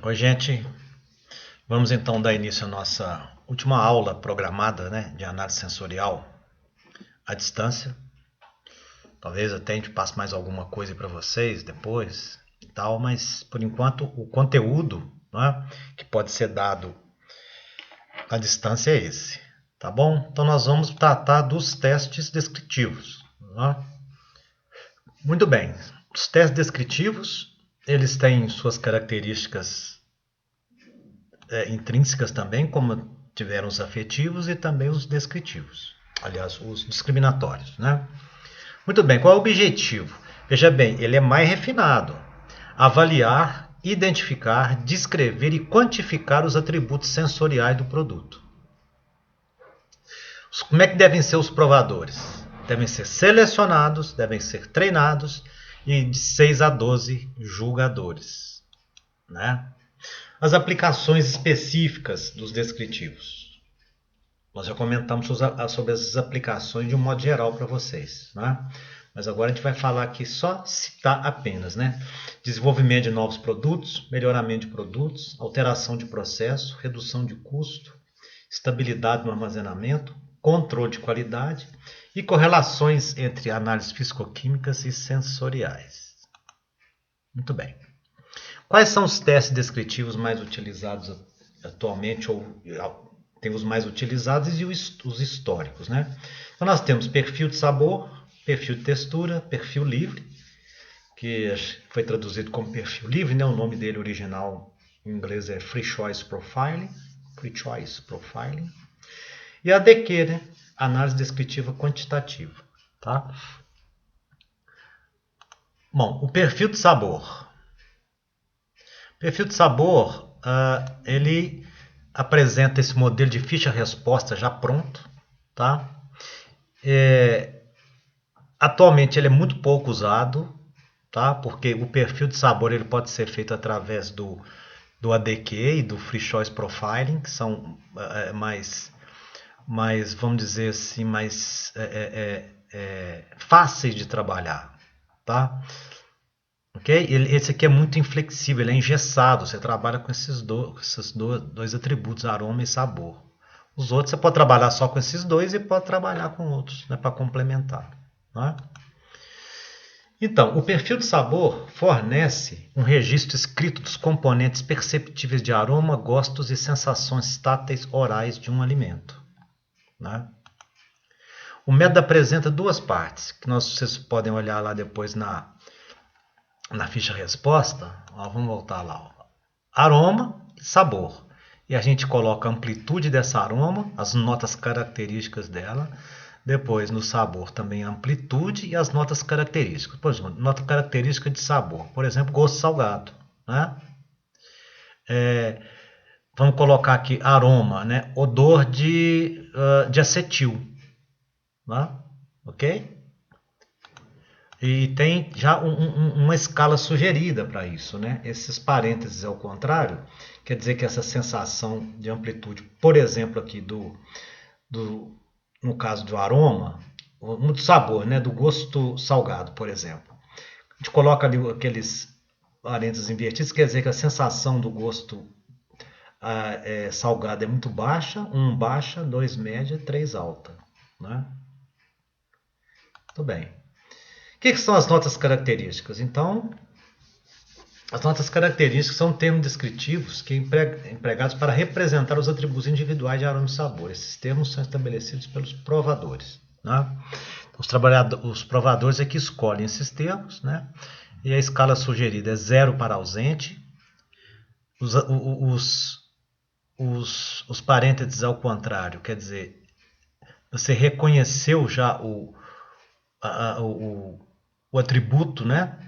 Oi, gente. Vamos então dar início à nossa última aula programada, né, de análise sensorial à distância. Talvez até a gente passe mais alguma coisa para vocês depois e tal, mas por enquanto o conteúdo, né, que pode ser dado à distância é esse, tá bom? Então nós vamos tratar dos testes descritivos, né? Muito bem. Os testes descritivos, eles têm suas características intrínsecas também, como tiveram os afetivos e também os descritivos. Aliás, os discriminatórios, né? Muito bem, qual é o objetivo? Veja bem, ele é mais refinado. Avaliar, identificar, descrever e quantificar os atributos sensoriais do produto. Como é que devem ser os provadores? Devem ser selecionados, devem ser treinados e de 6 a 12 julgadores, né? As aplicações específicas dos descritivos. Nós já comentamos sobre as aplicações de um modo geral para vocês, né? Mas agora a gente vai falar aqui só citar apenas, né? Desenvolvimento de novos produtos, melhoramento de produtos, alteração de processo, redução de custo, estabilidade no armazenamento, controle de qualidade e correlações entre análises físico-químicas e sensoriais. Muito bem. Quais são os testes descritivos mais utilizados atualmente, ou tem os mais utilizados e os históricos, né? Então nós temos perfil de sabor, perfil de textura, perfil livre, que foi traduzido como perfil livre, né? O nome dele original em inglês é Free Choice Profiling, e a ADQ, né? Análise descritiva quantitativa, tá? Bom, o perfil de sabor. Perfil de sabor, ele apresenta esse modelo de ficha-resposta já pronto, tá? Atualmente ele é muito pouco usado, tá? Porque o perfil de sabor ele pode ser feito através do ADQ e do Free Choice Profiling, que são mais, vamos dizer assim, mais fáceis de trabalhar, tá? Okay? Esse aqui é muito inflexível, ele é engessado, você trabalha com esses dois atributos, aroma e sabor. Os outros você pode trabalhar só com esses dois e pode trabalhar com outros, né, para complementar. Né? Então, o perfil de sabor fornece um registro escrito dos componentes perceptíveis de aroma, gostos e sensações táteis orais de um alimento. Né? O método apresenta duas partes, que vocês podem olhar lá depois na ficha resposta. Ó, vamos voltar lá. Ó. Aroma e sabor. E a gente coloca a amplitude dessa aroma, as notas características dela. Depois, no sabor, também a amplitude e as notas características. Por exemplo, nota característica de sabor. Por exemplo, gosto salgado. Né? Vamos colocar aqui aroma, né? Odor de acetil. Né? Ok? E tem já uma escala sugerida para isso, né? Esses parênteses ao contrário, quer dizer que essa sensação de amplitude, por exemplo, aqui no caso do aroma, muito sabor, né? Do gosto salgado, por exemplo. A gente coloca ali aqueles parênteses invertidos, quer dizer que a sensação do gosto salgado é muito baixa, 1 baixa, 2 média, 3 alta. Né? Muito bem. O que são as notas características? Então, as notas características são termos descritivos que empregados para representar os atributos individuais de aroma e sabor. Esses termos são estabelecidos pelos provadores. Né? Os provadores é que escolhem esses termos, né? E a escala sugerida é 0 para ausente. Os parênteses ao contrário, quer dizer, você reconheceu já o atributo, né?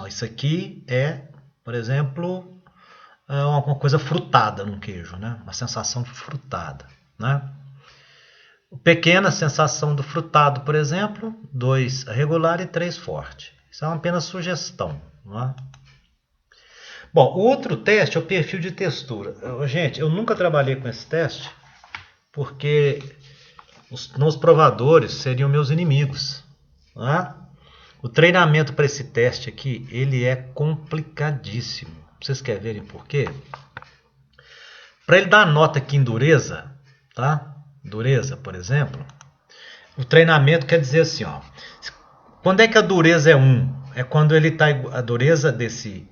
Isso aqui é, por exemplo, uma coisa frutada no queijo, né? Uma sensação frutada, né? Pequena sensação do frutado, por exemplo, 2 regular e 3 forte. Isso é uma apenas sugestão, não é? Bom, o outro teste é o perfil de textura. Gente, eu nunca trabalhei com esse teste porque os provadores seriam meus inimigos, não é? O treinamento para esse teste aqui, ele é complicadíssimo. vocês querem verem por quê? Para ele dar nota aqui em dureza, tá? Dureza, por exemplo, o treinamento quer dizer assim, ó. Quando é que a dureza é 1? É quando ele está a dureza desse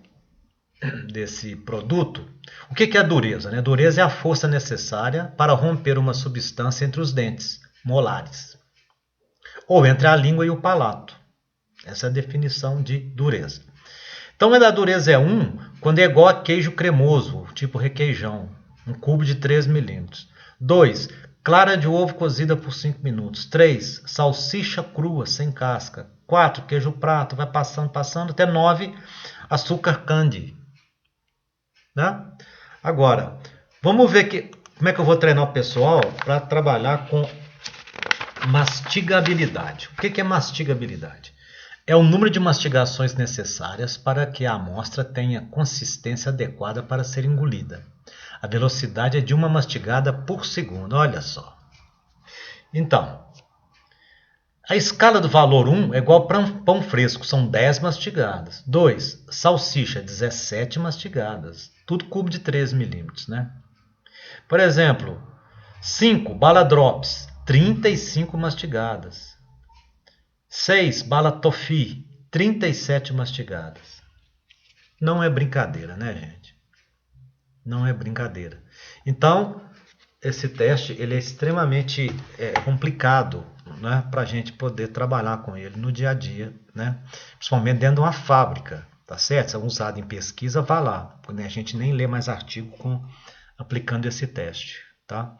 produto. O que é a dureza? A dureza é a força necessária para romper uma substância entre os dentes molares, ou entre a língua e o palato. Essa é a definição de dureza. Então, a dureza é 1 quando é igual a queijo cremoso, tipo requeijão, um cubo de 3 milímetros. 2, clara de ovo cozida por 5 minutos. 3, salsicha crua, sem casca. 4, queijo prato, vai passando, até 9, açúcar candy. Né? Agora, vamos ver como é que eu vou treinar o pessoal para trabalhar com mastigabilidade. O que é mastigabilidade? É o número de mastigações necessárias para que a amostra tenha consistência adequada para ser engolida. A velocidade é de uma mastigada por segundo, olha só. Então, a escala do valor 1 é igual para pão fresco, são 10 mastigadas. 2, salsicha, 17 mastigadas. Tudo cubo de 3 milímetros, né? Por exemplo, 5, bala drops, 35 mastigadas. 6, bala toffee, 37 mastigadas. Não é brincadeira, né, gente? Não é brincadeira. Então, esse teste ele é extremamente complicado, né, para a gente poder trabalhar com ele no dia a dia, né? Principalmente dentro de uma fábrica, tá certo? Se é usado em pesquisa, vá lá. A gente nem lê mais artigo aplicando esse teste, tá?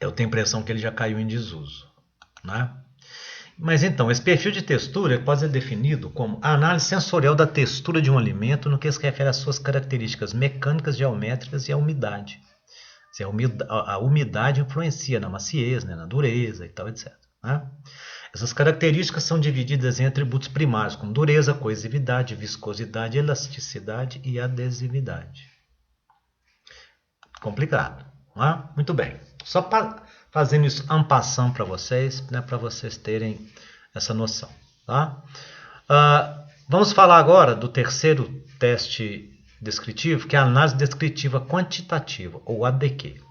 Eu tenho a impressão que ele já caiu em desuso, né? Mas então, esse perfil de textura pode ser definido como a análise sensorial da textura de um alimento no que se refere às suas características mecânicas, geométricas e à umidade. A umidade influencia na maciez, né, na dureza e tal, etc. Né? Essas características são divididas em atributos primários, como dureza, coesividade, viscosidade, elasticidade e adesividade. Complicado, não é? Muito bem. Só fazendo isso en passant para vocês, né, para vocês terem essa noção. Tá? Vamos falar agora do terceiro teste descritivo, que é a análise descritiva quantitativa, ou ADQ.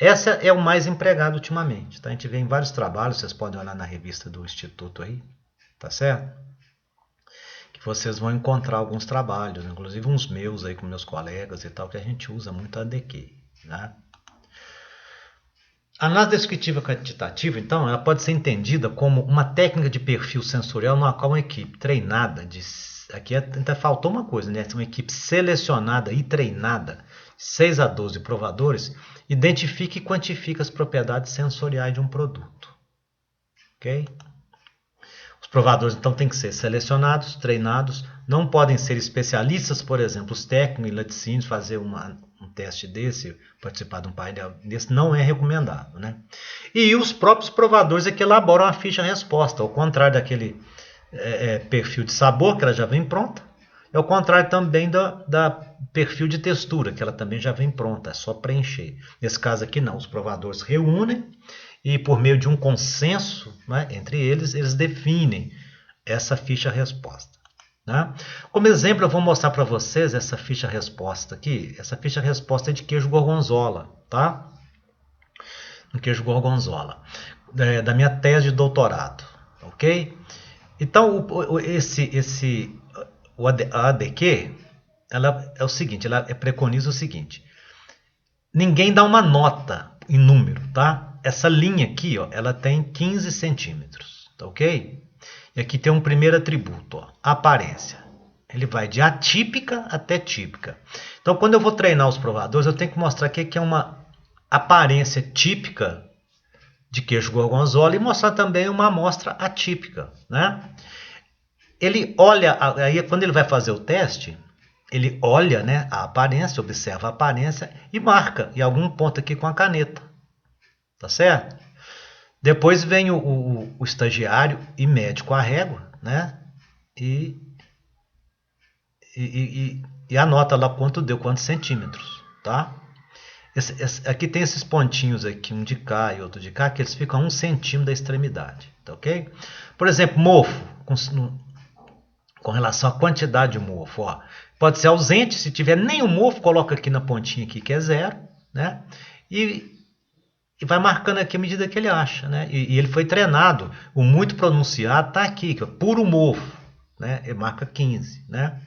Essa é o mais empregado ultimamente. Tá? A gente vê em vários trabalhos, vocês podem olhar na revista do Instituto aí, tá certo? Que vocês vão encontrar alguns trabalhos, inclusive uns meus aí com meus colegas e tal, que a gente usa muito a ADQ. Né? A análise descritiva quantitativa, então, ela pode ser entendida como uma técnica de perfil sensorial na qual uma equipe treinada, aqui até faltou uma coisa, né? Uma equipe selecionada e treinada, 6 a 12 provadores, identifica e quantifica as propriedades sensoriais de um produto. Ok? Os provadores, então, têm que ser selecionados, treinados, não podem ser especialistas, por exemplo, os técnicos em laticínios, fazer um teste desse, participar de um painel desse, não é recomendado. Né? E os próprios provadores é que elaboram a ficha-resposta, ao contrário daquele perfil de sabor, que ela já vem pronta, é o contrário também da perfil de textura, que ela também já vem pronta, é só preencher. Nesse caso aqui não, os provadores reúnem e por meio de um consenso, né, entre eles definem essa ficha-resposta. Né? Como exemplo, eu vou mostrar para vocês essa ficha-resposta aqui. Essa ficha-resposta é de queijo gorgonzola, tá? Um queijo gorgonzola, da minha tese de doutorado, ok? Então, a ADQ, ela é o seguinte, ela preconiza o seguinte: ninguém dá uma nota em número, tá? Essa linha aqui, ó, ela tem 15 centímetros, tá ok? E aqui tem um primeiro atributo, ó, aparência. Ele vai de atípica até típica. Então, quando eu vou treinar os provadores, eu tenho que mostrar que é uma aparência típica de queijo gorgonzola e mostrar também uma amostra atípica, né? Ele olha, aí quando ele vai fazer o teste, ele olha, né, a aparência, observa a aparência e marca em algum ponto aqui com a caneta. Tá certo? Depois vem o estagiário e mede com a régua, né? E anota lá quanto deu, quantos centímetros, tá? Aqui tem esses pontinhos aqui, um de cá e outro de cá, que eles ficam a 1 centímetro da extremidade, tá ok? Por exemplo, mofo, com relação à quantidade de mofo. Ó, pode ser ausente, se tiver nenhum mofo, coloca aqui na pontinha aqui que é 0, né? E vai marcando aqui à medida que ele acha, né? E ele foi treinado. O muito pronunciado está aqui, que é puro mofo, né? Ele marca 15, né?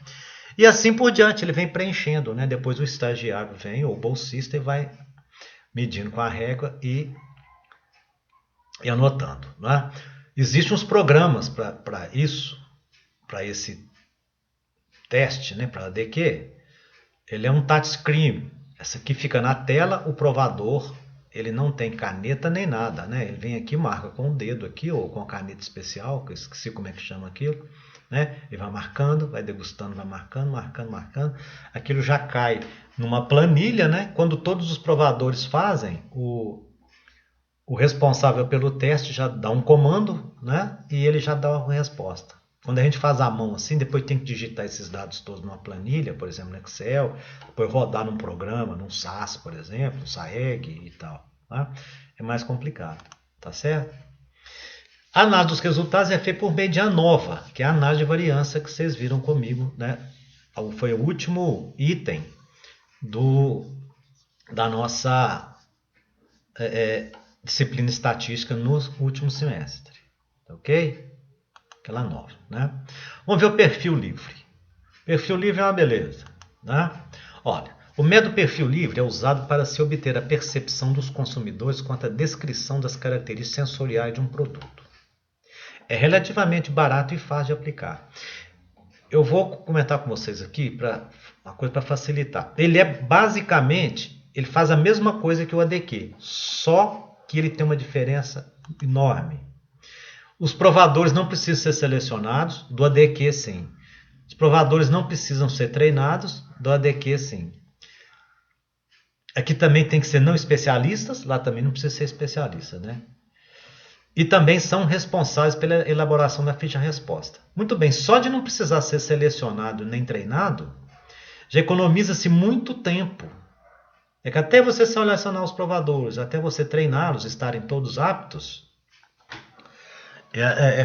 E assim por diante, ele vem preenchendo, né? Depois o estagiário vem, ou o bolsista, e vai medindo com a régua e anotando, né? Existem uns programas para isso, para esse teste, né? Para ADQ. Ele é um touchscreen. Essa aqui fica na tela, o provador, ele não tem caneta nem nada, né? Ele vem aqui, marca com o dedo aqui, ou com a caneta especial, que eu esqueci como é que chama aquilo, né? Ele vai marcando, vai degustando, vai marcando, marcando, marcando. Aquilo já cai numa planilha, né? Quando todos os provadores fazem, o responsável pelo teste já dá um comando, né? E ele já dá uma resposta. Quando a gente faz à mão assim, depois tem que digitar esses dados todos numa planilha, por exemplo, no Excel, depois rodar num programa, num SAS, por exemplo, no SAEG e tal. Tá? É mais complicado, tá certo? A análise dos resultados é feita por meio de ANOVA, que é a análise de variância que vocês viram comigo, né? Foi o último item da nossa disciplina estatística no último semestre, ok? Aquela nova, né? Vamos ver o perfil livre. Perfil livre é uma beleza, né? Olha, o método perfil livre é usado para se obter a percepção dos consumidores quanto à descrição das características sensoriais de um produto. É relativamente barato e fácil de aplicar. Eu vou comentar com vocês aqui para uma coisa para facilitar. Ele é basicamente, ele faz a mesma coisa que o ADQ, só que ele tem uma diferença enorme. Os provadores não precisam ser selecionados, do ADQ sim. Os provadores não precisam ser treinados, do ADQ sim. Aqui também tem que ser não especialistas, lá também não precisa ser especialista, né? E também são responsáveis pela elaboração da ficha-resposta. Muito bem, só de não precisar ser selecionado nem treinado, já economiza-se muito tempo. É que até você selecionar os provadores, até você treiná-los, estarem todos aptos,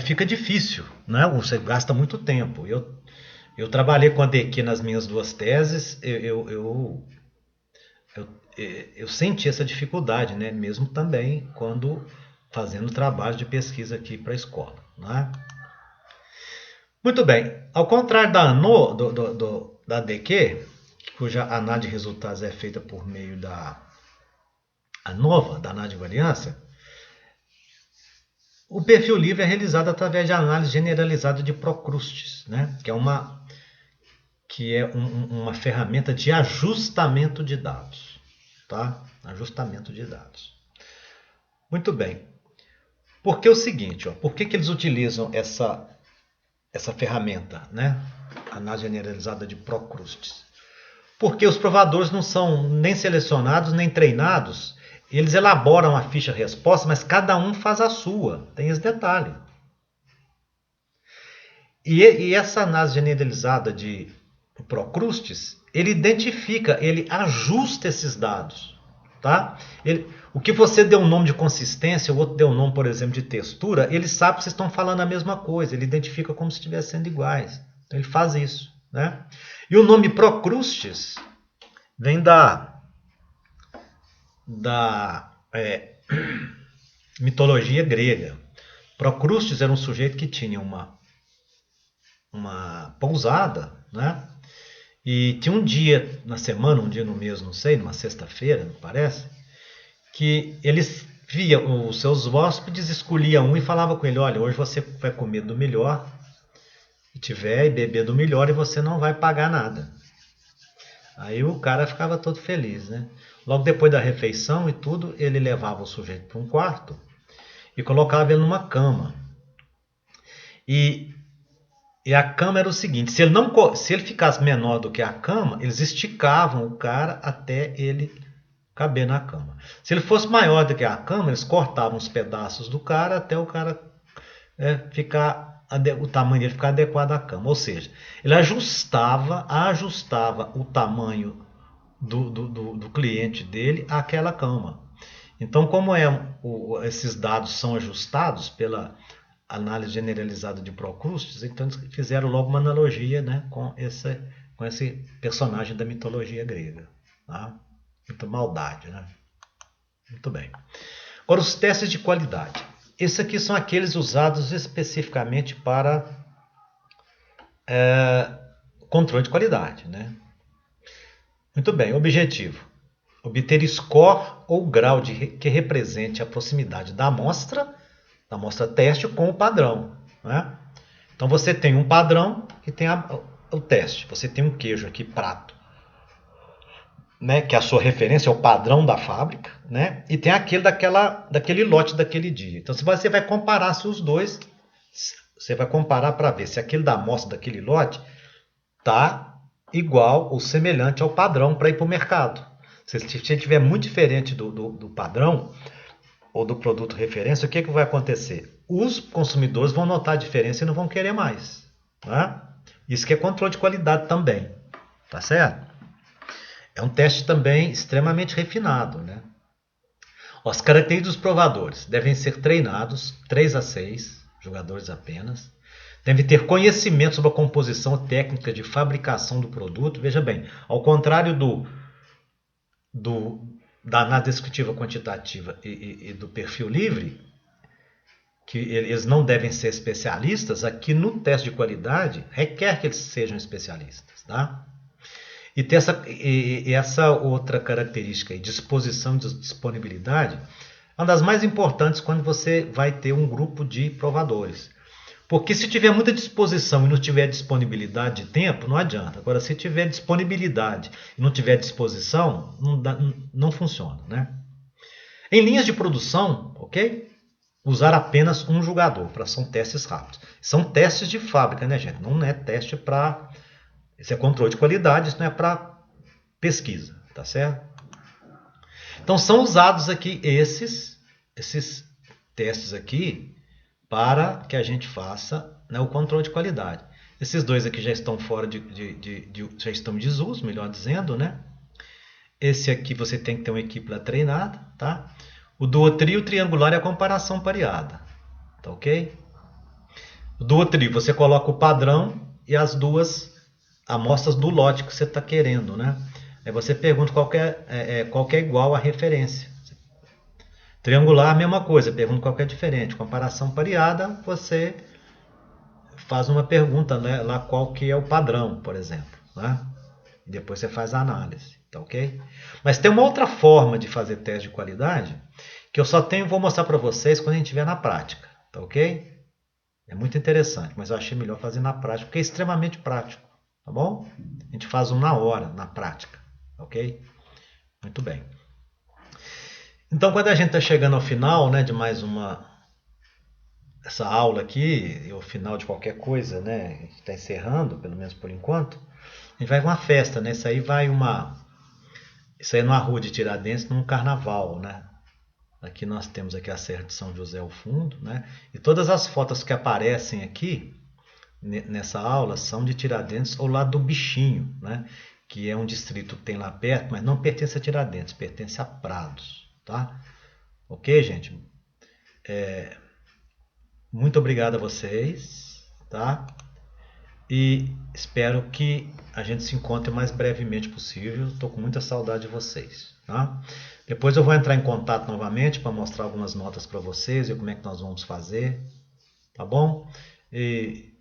fica difícil, né? Você gasta muito tempo. Eu trabalhei com ADQ nas minhas duas teses, eu senti essa dificuldade, né? Mesmo também quando fazendo trabalho de pesquisa aqui para a escola. Né? Muito bem, ao contrário da ADQ, cuja análise de resultados é feita por meio da ANOVA, da análise de variância, o perfil livre é realizado através de análise generalizada de Procrustes, né? que é uma ferramenta de ajustamento de dados. Tá? Ajustamento de dados. Muito bem. Porque é o seguinte, ó, por que eles utilizam essa ferramenta, né? Análise generalizada de Procrustes? Porque os provadores não são nem selecionados nem treinados. Eles elaboram a ficha-resposta, mas cada um faz a sua. Tem esse detalhe. E essa análise generalizada de Procrustes, ele identifica, ele ajusta esses dados. Tá? O que você deu um nome de consistência, o outro deu um nome, por exemplo, de textura, ele sabe que vocês estão falando a mesma coisa, ele identifica como se estivessem sendo iguais. Então ele faz isso. Né? E o nome Procrustes vem da mitologia grega. Procrustes era um sujeito que tinha uma pousada, né? E tinha um dia na semana, um dia no mês, não sei, numa sexta-feira, não parece, que eles via os seus hóspedes, escolhia um e falava com ele, olha, hoje você vai comer do melhor, e beber do melhor e você não vai pagar nada. Aí o cara ficava todo feliz, né? Logo depois da refeição e tudo, ele levava o sujeito para um quarto e colocava ele numa cama. E a cama era o seguinte, se ele ficasse menor do que a cama, eles esticavam o cara até ele caber na cama. Se ele fosse maior do que a cama, eles cortavam os pedaços do cara até o cara o tamanho dele ficar adequado à cama. Ou seja, ele ajustava o tamanho do cliente dele àquela cama. Então, como esses dados são ajustados pela análise generalizada de Procrustes, então eles fizeram logo uma analogia, né, com esse personagem da mitologia grega. Tá? Muita maldade, né? Muito bem. Agora, os testes de qualidade. Esses aqui são aqueles usados especificamente para controle de qualidade, né? Muito bem. Objetivo: obter score ou grau que represente a proximidade da amostra teste com o padrão. Né? Então você tem um padrão e tem o teste. Você tem um queijo aqui, prato, né, que é a sua referência, é o padrão da fábrica, né, e tem aquele daquele lote daquele dia. Então você vai comparar se os dois, você vai comparar para ver se aquele da amostra daquele lote está igual ou semelhante ao padrão para ir para o mercado. Se estiver muito diferente do padrão ou do produto referência, o que vai acontecer? Os consumidores vão notar a diferença e não vão querer mais. Né? Isso que é controle de qualidade também. Tá certo? É um teste também extremamente refinado. Né? As características dos provadores devem ser treinados, 3 a 6 jogadores apenas. Devem ter conhecimento sobre a composição técnica de fabricação do produto. Veja bem, ao contrário da análise descritiva quantitativa e do perfil livre, que eles não devem ser especialistas, aqui no teste de qualidade requer que eles sejam especialistas. Tá? E ter essa outra característica, disposição e disponibilidade, é uma das mais importantes quando você vai ter um grupo de provadores. Porque se tiver muita disposição e não tiver disponibilidade de tempo, não adianta. Agora, se tiver disponibilidade e não tiver disposição, não funciona. Né? Em linhas de produção, ok? Usar apenas um julgador, são testes rápidos. São testes de fábrica, né, gente? Não é teste para... Isso é controle de qualidade, isso não é para pesquisa, tá certo? Então são usados aqui esses testes aqui para que a gente faça, né, o controle de qualidade. Esses dois aqui já estão fora já estão em desuso, melhor dizendo, né? Esse aqui você tem que ter uma equipe lá treinada, tá? O duotrio triangular é a comparação pareada, tá ok? O duotrio você coloca o padrão e as duas amostras do lote que você está querendo, né? Aí você pergunta qual que é igual à referência. Triangular, a mesma coisa, pergunta qual que é diferente. Comparação pareada, você faz uma pergunta, né, lá qual que é o padrão, por exemplo. Né? E depois você faz a análise, tá ok? Mas tem uma outra forma de fazer teste de qualidade que eu vou mostrar para vocês quando a gente estiver na prática, tá ok? É muito interessante, mas eu achei melhor fazer na prática, porque é extremamente prático. Tá bom? A gente faz um na hora, na prática. Ok? Muito bem. Então, quando a gente está chegando ao final, né, de mais essa aula aqui, e ao final de qualquer coisa, né, a gente está encerrando, pelo menos por enquanto, a gente vai com uma festa, né? Isso aí numa rua de Tiradentes, num carnaval, né? Aqui nós temos aqui a Serra de São José ao fundo, né? E todas as fotos que aparecem aqui nessa aula são de Tiradentes ou lá do Bichinho, né? Que é um distrito que tem lá perto, mas não pertence a Tiradentes, pertence a Prados. Tá? Ok, gente? Muito obrigado a vocês. Tá? E espero que a gente se encontre o mais brevemente possível. Estou com muita saudade de vocês. Tá? Depois eu vou entrar em contato novamente para mostrar algumas notas para vocês e como é que nós vamos fazer. Tá bom? E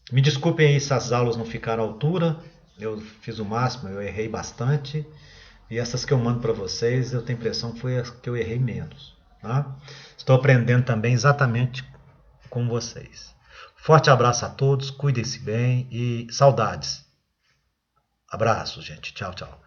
me desculpem aí se as aulas não ficaram à altura, eu fiz o máximo, eu errei bastante. E essas que eu mando para vocês, eu tenho a impressão que foi as que eu errei menos. Tá? Estou aprendendo também exatamente com vocês. Forte abraço a todos, cuidem-se bem e saudades. Abraço, gente. Tchau, tchau.